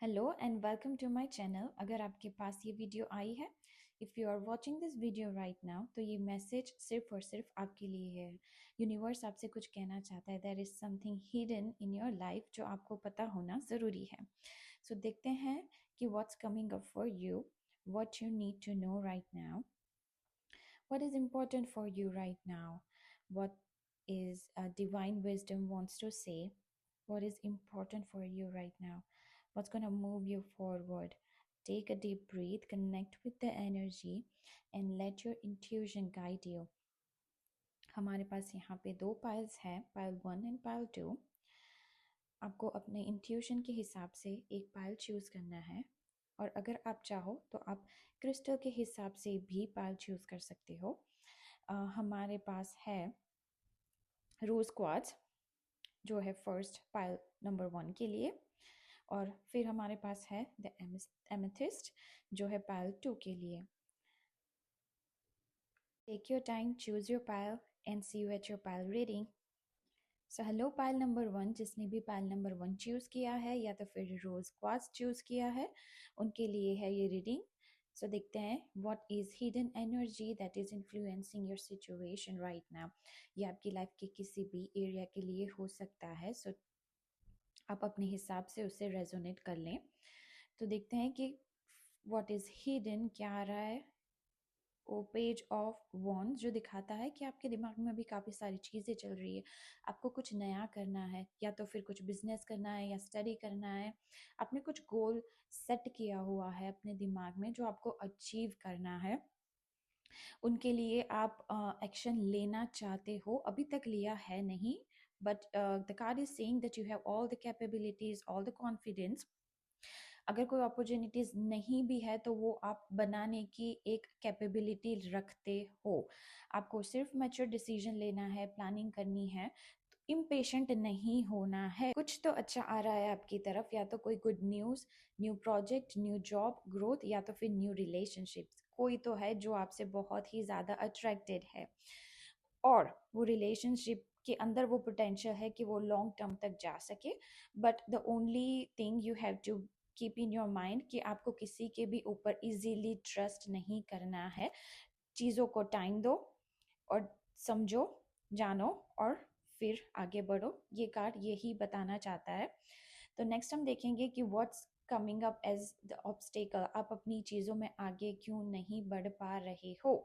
Hello and welcome to my channel. अगर आपके पास ये वीडियो आई है, if you are watching this video right now, तो ये मैसेज सिर्फ और सिर्फ आपके लिए है। यूनिवर्स आपसे कुछ कहना चाहता है। There is something hidden in your life जो आपको पता होना ज़रूरी है। सो देखते हैं कि what's coming up for you, what you need to know right now, what is important for you right now, what is divine wisdom wants to say, what is important for you right now, what's going to move you forward. Take a deep breath, connect with the energy and let your intuition guide you. हमारे पास यहाँ पे दो piles हैं, pile 1 and pile 2। आपको अपने intuition के हिसाब से एक पाइल चूज़ करना है, और अगर आप चाहो तो आप क्रिस्टल के हिसाब से भी पाइल चूज़ कर सकते हो। हमारे पास है रोज़ क्वार्ट्ज जो है फर्स्ट पाइल नंबर 1 के लिए, और फिर हमारे पास है द एमेथिस्ट जो है पाइल 2 के लिए। Take your time, choose your pile and see you at your pile reading. So hello pile number 1, जिसने भी पाइल नंबर 1 चूज़ किया है या तो फिर रोज़ क्वार्ट्ज चूज़ किया है, उनके लिए है ये रीडिंग। सो देखते हैं what is hidden energy that is influencing your situation right now. ये आपकी लाइफ के किसी भी एरिया के लिए हो सकता है। सो आप अपने हिसाब से उसे रेजोनेट कर लें। तो देखते हैं कि व्हाट इज़ हिडन क्या आ रहा है। वो पेज ऑफ वॉन्ड्स जो दिखाता है कि आपके दिमाग में अभी काफ़ी सारी चीज़ें चल रही है, आपको कुछ नया करना है, या तो फिर कुछ बिजनेस करना है या स्टडी करना है। आपने कुछ गोल सेट किया हुआ है अपने दिमाग में जो आपको अचीव करना है, उनके लिए आप एक्शन लेना चाहते हो। अभी तक लिया है नहीं, but the card is saying that you have all the capabilities, all the confidence. अगर कोई अपॉर्चुनिटीज नहीं भी है तो वो आप बनाने की एक कैपेबिलिटी रखते हो। आपको सिर्फ मैच्योर डिसीजन लेना है, प्लानिंग करनी है, इम्पेशेंट नहीं होना है। कुछ तो अच्छा आ रहा है आपकी तरफ, या तो कोई good news, new project, new job, growth, या तो फिर न्यू रिलेशनशिप्स। कोई तो है जो आपसे बहुत ही ज़्यादा अट्रैक्टेड है, और वो रिलेशनशिप के अंदर वो पोटेंशियल है कि वो लॉन्ग टर्म तक जा सके। But the only thing you have to keep in your mind कि आपको किसी के भी ऊपर इजीली ट्रस्ट नहीं करना है। चीज़ों को टाइम दो और समझो, जानो, और फिर आगे बढ़ो। ये कार्ड यही बताना चाहता है। तो नेक्स्ट हम देखेंगे कि what's coming up as the obstacle. आप अपनी चीज़ों में आगे क्यों नहीं बढ़ पा रहे हो।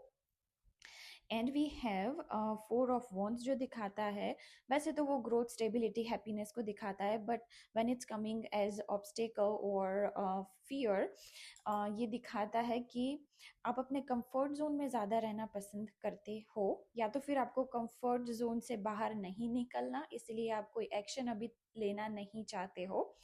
And we have 4 of wands जो दिखाता है, वैसे तो वो ग्रोथ, स्टेबिलिटी, हैप्पीनेस को दिखाता है, but when it's coming as obstacle और फियर, ये दिखाता है कि आप अपने कंफर्ट जोन में ज़्यादा रहना पसंद करते हो, या तो फिर आपको कंफर्ट जोन से बाहर नहीं निकलना, इसलिए आप कोई एक्शन अभी लेना नहीं चाहते हो।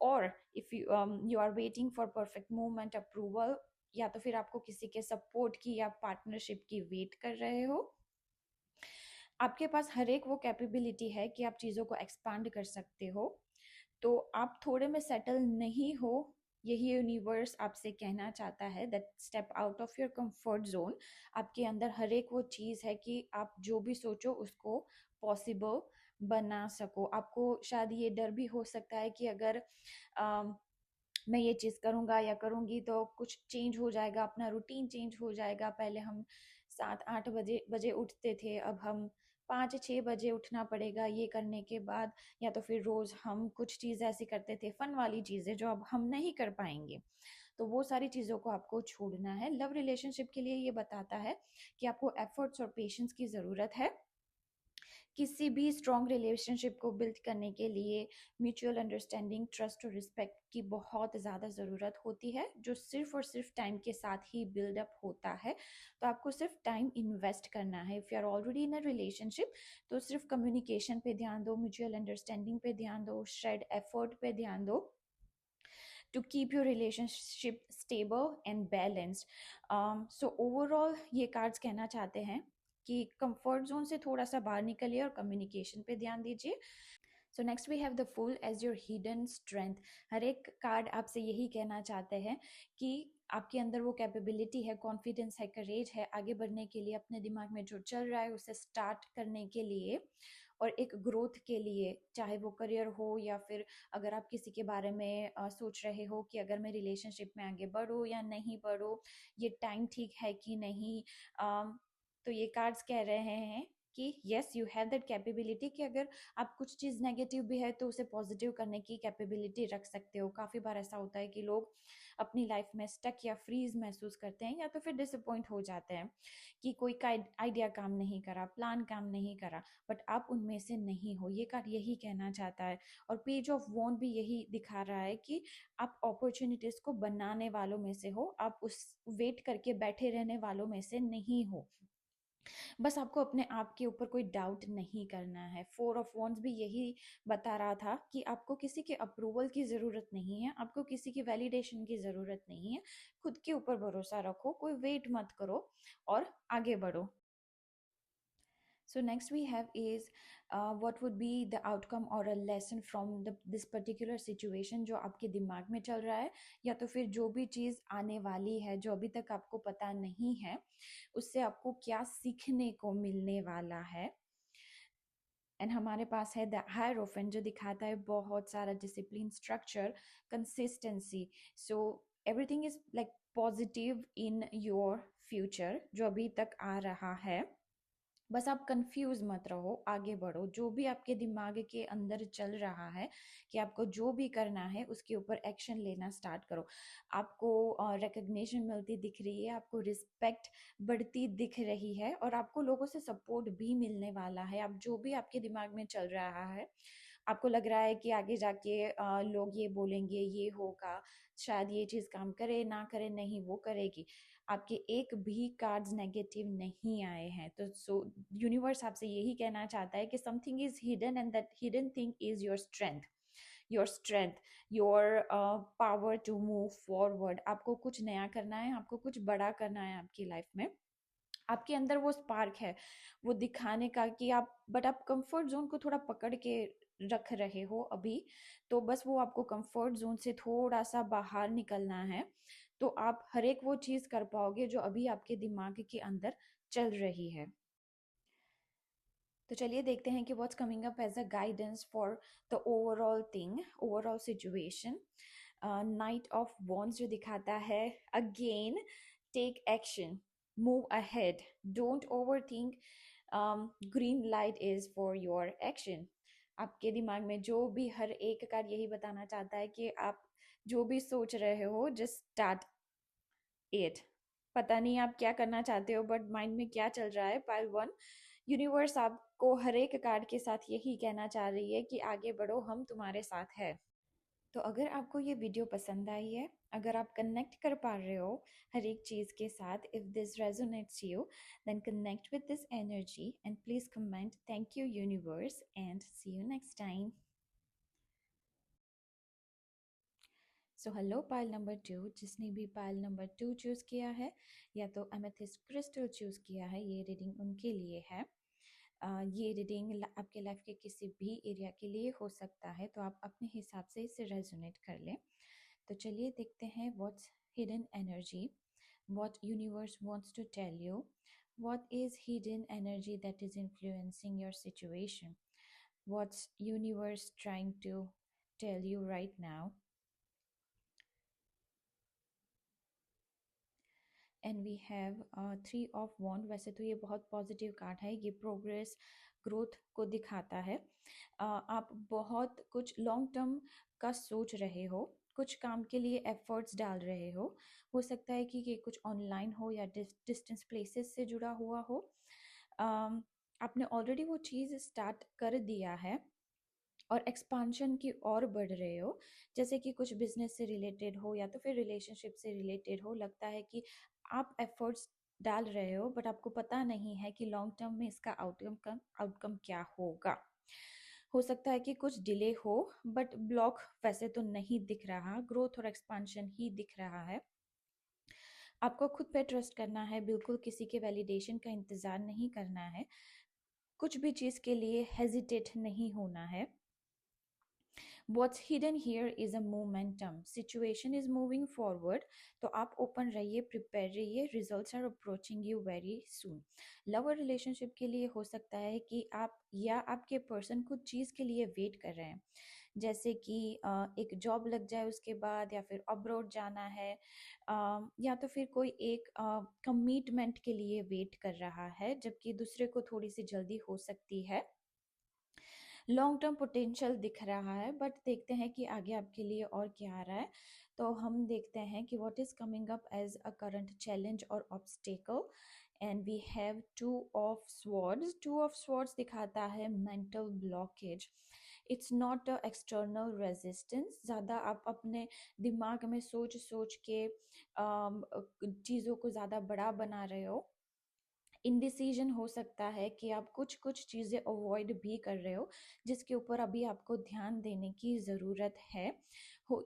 और if you are waiting for perfect movement, approval, या तो फिर आपको किसी के सपोर्ट की या पार्टनरशिप की वेट कर रहे हो। आपके पास हर एक वो कैपेबिलिटी है कि आप चीज़ों को एक्सपांड कर सकते हो, तो आप थोड़े में सेटल नहीं हो। यही यूनिवर्स आपसे कहना चाहता है that step out of your comfort zone. आपके अंदर हर एक वो चीज़ है कि आप जो भी सोचो उसको पॉसिबल बना सको। आपको शायद ये डर भी हो सकता है कि अगर मैं ये चीज़ करूँगा या करूँगी तो कुछ चेंज हो जाएगा, अपना रूटीन चेंज हो जाएगा। पहले हम 7-8 बजे उठते थे, अब हम 5-6 बजे उठना पड़ेगा ये करने के बाद। या तो फिर रोज़ हम कुछ चीज़ ऐसी करते थे, फन वाली चीज़ें, जो अब हम नहीं कर पाएंगे। तो वो सारी चीज़ों को आपको छोड़ना है। लव रिलेशनशिप के लिए ये बताता है कि आपको एफर्ट्स और पेशेंस की ज़रूरत है। किसी भी स्ट्रॉन्ग रिलेशनशिप को बिल्ड करने के लिए म्यूचुअल अंडरस्टैंडिंग, ट्रस्ट और रिस्पेक्ट की बहुत ज़्यादा ज़रूरत होती है, जो सिर्फ और सिर्फ टाइम के साथ ही बिल्डअप होता है। तो आपको सिर्फ टाइम इन्वेस्ट करना है। If you are already in a relationship, तो सिर्फ कम्युनिकेशन पे ध्यान दो, म्यूचुअल अंडरस्टैंडिंग पे ध्यान दो, शेयर्ड एफर्ट पे ध्यान दो, to keep your relationship stable and balanced. So overall ये कार्ड्स कहना चाहते हैं कि कंफर्ट जोन से थोड़ा सा बाहर निकलिए और कम्युनिकेशन पे ध्यान दीजिए। So next we have the fool as your hidden strength. हर एक कार्ड आपसे यही कहना चाहते हैं कि आपके अंदर वो कैपेबिलिटी है, कॉन्फिडेंस है, करेज है आगे बढ़ने के लिए, अपने दिमाग में जो चल रहा है उसे स्टार्ट करने के लिए। और एक ग्रोथ के लिए, चाहे वो करियर हो या फिर अगर आप किसी के बारे में सोच रहे हो कि अगर मैं रिलेशनशिप में आगे बढ़ूँ या नहीं बढ़ूँ, ये टाइम ठीक है कि नहीं। तो ये कार्ड्स कह रहे हैं कि yes you have that capability, कि अगर आप कुछ चीज़ नेगेटिव भी है तो उसे पॉजिटिव करने की कैपेबिलिटी रख सकते हो। काफ़ी बार ऐसा होता है कि लोग अपनी लाइफ में स्टक या फ्रीज महसूस करते हैं या तो फिर डिसअपॉइंट हो जाते हैं कि कोई का आइडिया काम नहीं करा, प्लान काम नहीं करा, बट आप उनमें से नहीं हो। ये कार्ड यही कहना चाहता है। और पेज ऑफ वॉन्ड भी यही दिखा रहा है कि आप अपॉर्चुनिटीज को बनाने वालों में से हो, आप उस वेट करके बैठे रहने वालों में से नहीं हो। बस आपको अपने आप के ऊपर कोई डाउट नहीं करना है। फोर ऑफ वॉन्ड्स भी यही बता रहा था कि आपको किसी के अप्रूवल की ज़रूरत नहीं है, आपको किसी की वैलिडेशन की ज़रूरत नहीं है। खुद के ऊपर भरोसा रखो, कोई वेट मत करो और आगे बढ़ो। So next we have is what would be the outcome or a lesson from this particular situation जो आपके दिमाग में चल रहा है, या तो फिर जो भी चीज़ आने वाली है जो अभी तक आपको पता नहीं है, उससे आपको क्या सीखने को मिलने वाला है। एंड हमारे पास है द हायरोफेंट जो दिखाता है बहुत सारा discipline, structure, consistency. So everything is like positive in your future जो अभी तक आ रहा है। बस आप कंफ्यूज मत रहो, आगे बढ़ो। जो भी आपके दिमाग के अंदर चल रहा है कि आपको जो भी करना है उसके ऊपर एक्शन लेना स्टार्ट करो। आपको रिकग्निशन मिलती दिख रही है, आपको रिस्पेक्ट बढ़ती दिख रही है और आपको लोगों से सपोर्ट भी मिलने वाला है। आप जो भी आपके दिमाग में चल रहा है, आपको लग रहा है कि आगे जाके लोग ये बोलेंगे, ये होगा, शायद ये चीज़ काम करे ना करे, नहीं वो करेगी, आपके एक भी कार्ड्स नेगेटिव नहीं आए हैं। तो सो यूनिवर्स आपसे यही कहना चाहता है कि something is hidden and that hidden thing is your strength, your strength, your power to move forward. आपको कुछ नया करना है, आपको कुछ बड़ा करना है आपकी लाइफ में। आपके अंदर वो स्पार्क है, वो दिखाने का कि आप, बट आप कंफर्ट जोन को थोड़ा पकड़ के रख रहे हो अभी। तो बस वो आपको कंफर्ट जोन से थोड़ा सा बाहर निकलना है, तो आप हर एक वो चीज कर पाओगे जो अभी आपके दिमाग के अंदर चल रही है। तो चलिए देखते हैं कि what's coming up as a guidance for the overall thing, overall situation. Knight of wands जो दिखाता है again, take action, move ahead, don't overthink, green light is for your action. आपके दिमाग में जो भी हर एक कार्ड यही बताना चाहता है कि आप जो भी सोच रहे हो, जस्ट स्टार्ट इट। पता नहीं आप क्या करना चाहते हो, बट माइंड में क्या चल रहा है। पाइल वन, यूनिवर्स आपको हर एक कार्ड के साथ यही कहना चाह रही है कि आगे बढ़ो, हम तुम्हारे साथ है। तो अगर आपको ये वीडियो पसंद आई है, अगर आप कनेक्ट कर पा रहे हो हर एक चीज़ के साथ, if this resonates you, then connect with this energy and please comment thank you universe and see you next time. So hello pile number 2, जिसने भी पाइल नंबर 2 चूज़ किया है या तो एमेथिस्ट क्रिस्टल चूज़ किया है, ये रीडिंग उनके लिए है। ये रीडिंग आपके लाइफ के किसी भी एरिया के लिए हो सकता है, तो आप अपने हिसाब से इसे रेजोनेट कर लें। तो चलिए देखते हैं what's hidden energy, what universe wants to tell you, what is hidden energy that is influencing your situation, what's universe trying to tell you right now. And we have three of wand. वैसे तो ये बहुत positive card है, ये progress, growth को दिखाता है। आप बहुत कुछ लॉन्ग टर्म का सोच रहे हो, कुछ काम के लिए एफर्ट्स डाल रहे हो सकता है कि ये कुछ ऑनलाइन हो या डिस्टेंस प्लेसेस से जुड़ा हुआ हो। आपने ऑलरेडी वो चीज़ स्टार्ट कर दिया है और एक्सपांशन की ओर बढ़ रहे हो, जैसे कि कुछ बिजनेस से रिलेटेड हो या तो फिर रिलेशनशिप से रिलेटेड हो। लगता है कि आप एफर्ट्स डाल रहे हो, बट आपको पता नहीं है कि लॉन्ग टर्म में इसका आउटकम क्या होगा। हो सकता है कि कुछ डिले हो, बट ब्लॉक वैसे तो नहीं दिख रहा, ग्रोथ और एक्सपांशन ही दिख रहा है। आपको खुद पे ट्रस्ट करना है, बिल्कुल किसी के वैलिडेशन का इंतज़ार नहीं करना है, कुछ भी चीज़ के लिए हेजिटेट नहीं होना है। What's hidden here is a momentum. Situation is moving forward. तो आप ओपन रहिए, प्रिपेयर रहिए, results are approaching you very soon. Love और रिलेशनशिप के लिए हो सकता है कि आप या आपके पर्सन कुछ चीज़ के लिए वेट कर रहे हैं, जैसे कि एक जॉब लग जाए उसके बाद, या फिर अब्रॉड जाना है, या तो फिर कोई एक कमिटमेंट के लिए वेट कर रहा है, जबकि दूसरे को थोड़ी सी जल्दी हो सकती है. लॉन्ग टर्म पोटेंशियल दिख रहा है, बट देखते हैं कि आगे आपके लिए और क्या आ रहा है. तो हम देखते हैं कि what is coming up as a current challenge और obstacle. And we have two of swords. Two of swords दिखाता है mental blockage. It's not a external resistance. ज़्यादा आप अपने दिमाग में सोच सोच के चीज़ों को ज़्यादा बड़ा बना रहे हो. इनडिसीजन हो सकता है कि आप कुछ कुछ चीज़ें अवॉइड भी कर रहे हो, जिसके ऊपर अभी आपको ध्यान देने की ज़रूरत है.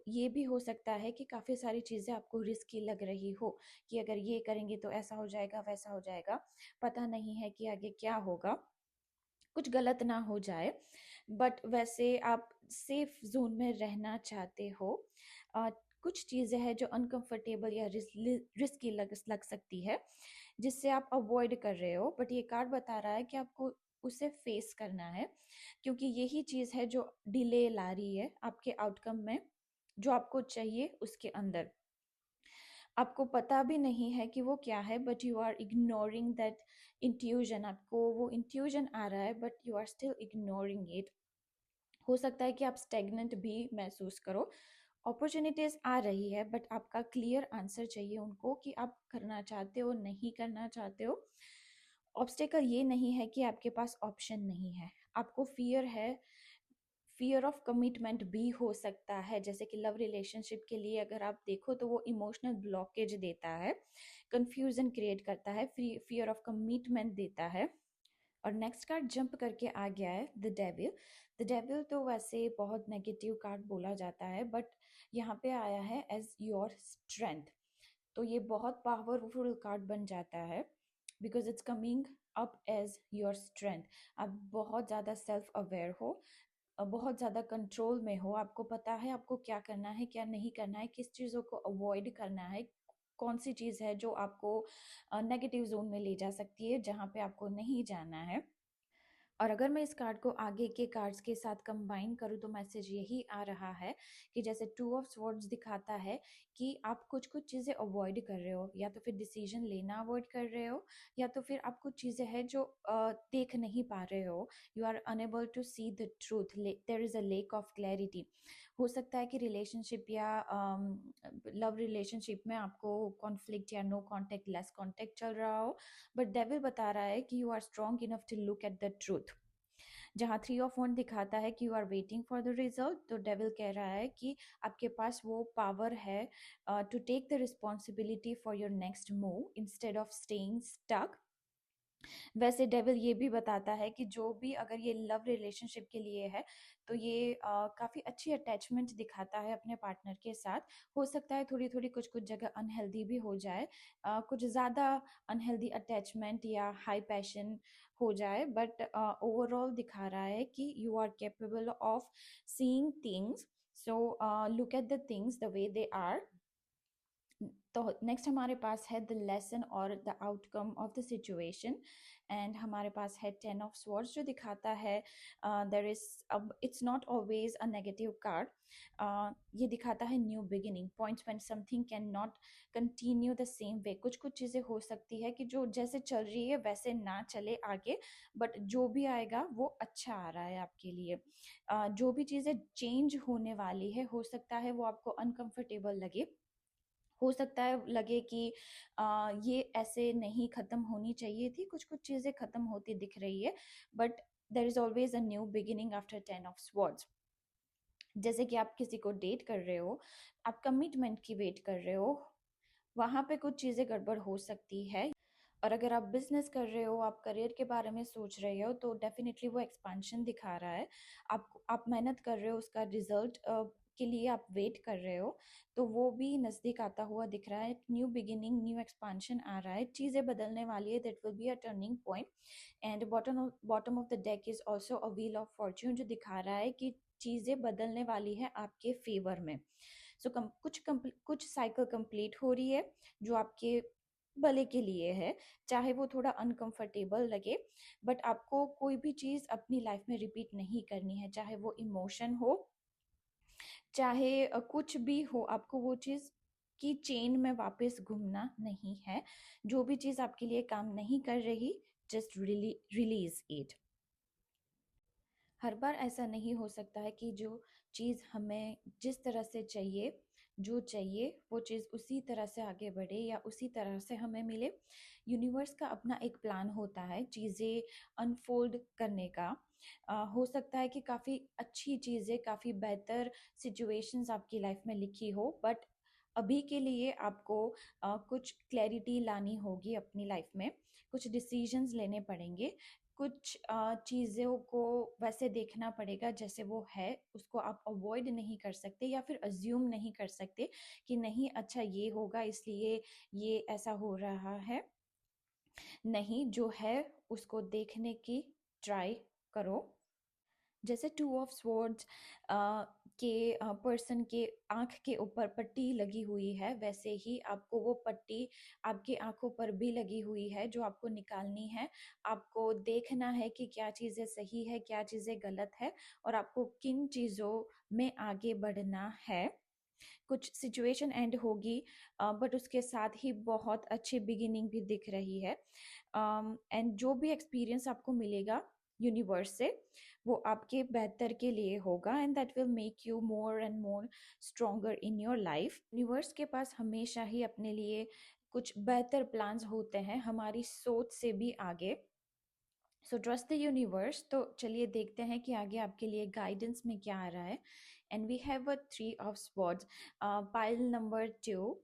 ये भी हो सकता है कि काफ़ी सारी चीज़ें आपको रिस्की लग रही हो, कि अगर ये करेंगे तो ऐसा हो जाएगा, वैसा हो जाएगा, पता नहीं है कि आगे क्या होगा, कुछ गलत ना हो जाए. बट वैसे आप सेफ जोन में रहना चाहते हो. अ, कुछ चीज़ें हैं जो अनकंफर्टेबल या रिस्की लग सकती है, जिससे आप अवॉइड कर रहे हो, बट ये कार्ड बता रहा है कि आपको उसे फेस करना है, क्योंकि यही चीज़ है जो डिले ला रही है आपके आउटकम में, जो आपको चाहिए उसके अंदर. आपको पता भी नहीं है कि वो क्या है, but you are ignoring that intuition. आपको वो इंट्यूजन आ रहा है, but you are still ignoring it. हो सकता है कि आप स्टेगनेंट भी महसूस करो. अपॉर्चुनिटीज आ रही है, बट आपका क्लियर आंसर चाहिए उनको, कि आप करना चाहते हो, नहीं करना चाहते हो. ऑब्स्टेकल ये नहीं है कि आपके पास ऑप्शन नहीं है, आपको फियर है. फियर ऑफ कमिटमेंट भी हो सकता है, जैसे कि लव रिलेशनशिप के लिए अगर आप देखो तो वो इमोशनल ब्लॉकेज देता है, कंफ्यूजन क्रिएट करता है, फियर ऑफ कमिटमेंट देता है. और नेक्स्ट कार्ड जंप करके आ गया है द डेविल. द डेविल तो वैसे बहुत नेगेटिव कार्ड बोला जाता है, बट यहाँ पे आया है एज योर स्ट्रेंथ. तो ये बहुत पावरफुल कार्ड बन जाता है, because it's coming up as your strength. आप बहुत ज़्यादा सेल्फ अवेयर हो, बहुत ज़्यादा कंट्रोल में हो, आपको पता है आपको क्या करना है, क्या नहीं करना है, किस चीज़ों को अवॉइड करना है, कौन सी चीज़ है जो आपको नेगेटिव जोन में ले जा सकती है, जहाँ पे आपको नहीं जाना है. और अगर मैं इस कार्ड को आगे के कार्ड्स के साथ कंबाइन करूँ तो मैसेज यही आ रहा है कि जैसे टू ऑफ स्वॉर्ड्स दिखाता है कि आप कुछ कुछ चीज़ें अवॉइड कर रहे हो, या तो फिर डिसीजन लेना अवॉइड कर रहे हो, या तो फिर आप कुछ चीज़ें हैं जो देख नहीं पा रहे हो. You are unable to see the truth. There is a lack of clarity. हो सकता है कि रिलेशनशिप या लव रिलेशनशिप में आपको कॉन्फ्लिक्ट या नो कॉन्टेक्ट, लेस कॉन्टेक्ट चल रहा हो, बट डेविल बता रहा है कि you are strong enough to look at the truth. जहाँ थ्री ऑफ वन दिखाता है कि you are waiting for the result, तो डेविल कह रहा है कि आपके पास वो पावर है to take the responsibility for your next move instead of staying stuck. वैसे डेविल ये भी बताता है कि जो भी अगर ये लव रिलेशनशिप के लिए है, तो ये काफ़ी अच्छी अटैचमेंट दिखाता है अपने पार्टनर के साथ. हो सकता है थोड़ी थोड़ी कुछ कुछ जगह अनहेल्दी भी हो जाए, कुछ ज़्यादा अनहेल्दी अटैचमेंट या हाई पैशन हो जाए, बट ओवरऑल दिखा रहा है कि you are capable of seeing things. So look at the things the way they are. तो नेक्स्ट हमारे पास है द लेसन और the outcome of the situation. And हमारे पास है 10 ऑफ स्वॉर्ड्स, जो दिखाता है देयर इज, अब it's not always a negative card. ये दिखाता है new beginning, points when something can not continue the same way. कुछ कुछ चीज़ें हो सकती है कि जो जैसे चल रही है वैसे ना चले आगे, बट जो भी आएगा वो अच्छा आ रहा है आपके लिए. जो भी चीज़ें चेंज होने वाली है, हो सकता है वो आपको अनकंफर्टेबल लगे, हो सकता है लगे कि ये ऐसे नहीं ख़त्म होनी चाहिए थी, कुछ कुछ चीज़ें ख़त्म होती दिख रही है, but there is always a new beginning after 10 of swords. जैसे कि आप किसी को डेट कर रहे हो, आप कमिटमेंट की वेट कर रहे हो, वहाँ पे कुछ चीज़ें गड़बड़ हो सकती है. और अगर आप बिजनेस कर रहे हो, आप करियर के बारे में सोच रहे हो, तो डेफिनेटली वो एक्सपांशन दिखा रहा है. आप मेहनत कर रहे हो, उसका रिजल्ट के लिए आप वेट कर रहे हो, तो वो भी नज़दीक आता हुआ दिख रहा है. न्यू बिगिनिंग, न्यू एक्सपांशन आ रहा है, चीज़ें बदलने वाली है. That will be a turning point. And bottom of the deck is also a wheel of Fortune, जो दिखा रहा है कि चीज़ें बदलने वाली है आपके फेवर में। सो कुछ साइकिल कंप्लीट हो रही है जो आपके भले के लिए है, चाहे वो थोड़ा अनकंफर्टेबल लगे, बट आपको कोई भी चीज़ अपनी लाइफ में रिपीट नहीं करनी है, चाहे वो इमोशन हो, चाहे कुछ भी हो, आपको वो चीज़ की चेन में वापस घूमना नहीं है। जो भी चीज़ आपके लिए काम नहीं कर रही, जस्ट रिलीज इट। हर बार ऐसा नहीं हो सकता है कि जो चीज़ हमें जिस तरह से चाहिए, जो चाहिए वो चीज़ उसी तरह से आगे बढ़े या उसी तरह से हमें मिले। यूनिवर्स का अपना एक प्लान होता है चीज़ें अनफोल्ड करने का। हो सकता है कि काफ़ी अच्छी चीज़ें, काफ़ी बेहतर सिचुएशंस आपकी लाइफ में लिखी हो, बट अभी के लिए आपको कुछ क्लैरिटी लानी होगी अपनी लाइफ में, कुछ डिसीजंस लेने पड़ेंगे, कुछ चीज़ों को वैसे देखना पड़ेगा जैसे वो है, उसको आप अवॉइड नहीं कर सकते या फिर अज्यूम नहीं कर सकते कि नहीं अच्छा ये होगा इसलिए ये ऐसा हो रहा है। नहीं, जो है उसको देखने की ट्राई करो। जैसे टू ऑफ स्वॉर्ड्स के पर्सन के आंख के ऊपर पट्टी लगी हुई है, वैसे ही आपको वो पट्टी आपकी आंखों पर भी लगी हुई है जो आपको निकालनी है। आपको देखना है कि क्या चीज़ें सही है, क्या चीज़ें गलत है, और आपको किन चीज़ों में आगे बढ़ना है। कुछ सिचुएशन एंड होगी, बट उसके साथ ही बहुत अच्छी बिगिनिंग भी दिख रही है। एंड जो भी एक्सपीरियंस आपको मिलेगा यूनिवर्स से, वो आपके बेहतर के लिए होगा, and that will make you more and more stronger in your life. Universe के पास हमेशा ही अपने लिए कुछ बेहतर प्लान्स होते हैं, हमारी सोच से भी आगे। So trust the universe. तो चलिए देखते हैं कि आगे आपके लिए गाइडेंस में क्या आ रहा है। And we have a three of swords, pile number 2।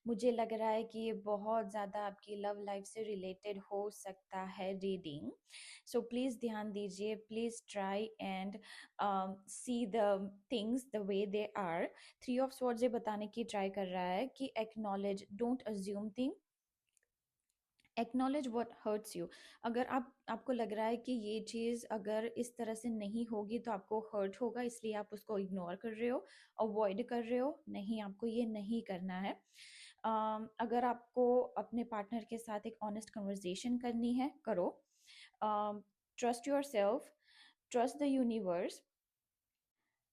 मुझे लग रहा है कि ये बहुत ज़्यादा आपकी लव लाइफ से रिलेटेड हो सकता है रीडिंग। सो प्लीज़ ध्यान दीजिए, please try and see the things the way they are. Three of swords ये बताने की ट्राई कर रहा है कि acknowledge, don't assume thing, acknowledge what hurts you. अगर आपको लग रहा है कि ये चीज़ अगर इस तरह से नहीं होगी तो आपको हर्ट होगा, इसलिए आप उसको इग्नोर कर रहे हो, अवॉइड कर रहे हो, नहीं, आपको ये नहीं करना है। अगर आपको अपने पार्टनर के साथ एक ऑनेस्ट कन्वर्जेशन करनी है, करो। Trust your self, trust the universe.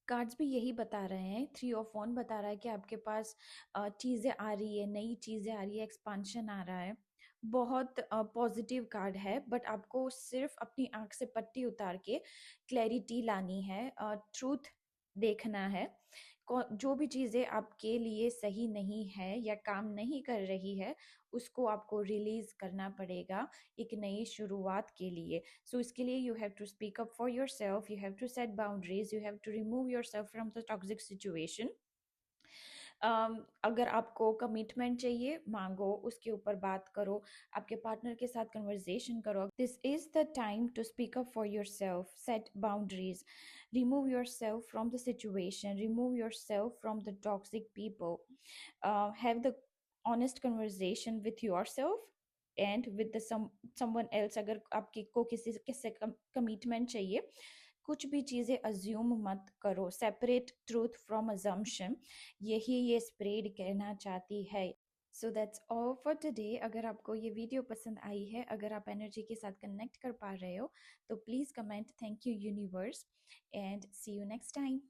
Cards भी यही बता रहे हैं, थ्री ऑफ वन बता रहा है कि आपके पास चीज़ें आ रही है, नई चीज़ें आ रही है, एक्सपांशन आ रहा है। बहुत पॉजिटिव कार्ड है, बट आपको सिर्फ अपनी आंख से पट्टी उतार के क्लैरिटी लानी है, ट्रूथ देखना है। जो भी चीज़ें आपके लिए सही नहीं है या काम नहीं कर रही है, उसको आपको रिलीज करना पड़ेगा एक नई शुरुआत के लिए। सो इसके लिए you have to speak up for yourself, you have to set boundaries, you have to remove yourself from the toxic situation. अगर आपको कमिटमेंट चाहिए, मांगो, उसके ऊपर बात करो, आपके पार्टनर के साथ कन्वर्जेशन करो। This is the time to speak up for yourself, set boundaries, remove yourself from the situation, remove yourself from the toxic people, have the honest conversation with yourself and with the someone else। अगर आपकी को किसी से commitment चाहिए, कुछ भी चीज़ें assume मत करो, सेपरेट ट्रूथ फ्रॉम अजम्पशन, यही ये स्प्रेड कहना चाहती है। So that's all for today. अगर आपको ये वीडियो पसंद आई है, अगर आप एनर्जी के साथ कनेक्ट कर पा रहे हो, तो please comment thank you universe, and see you next time.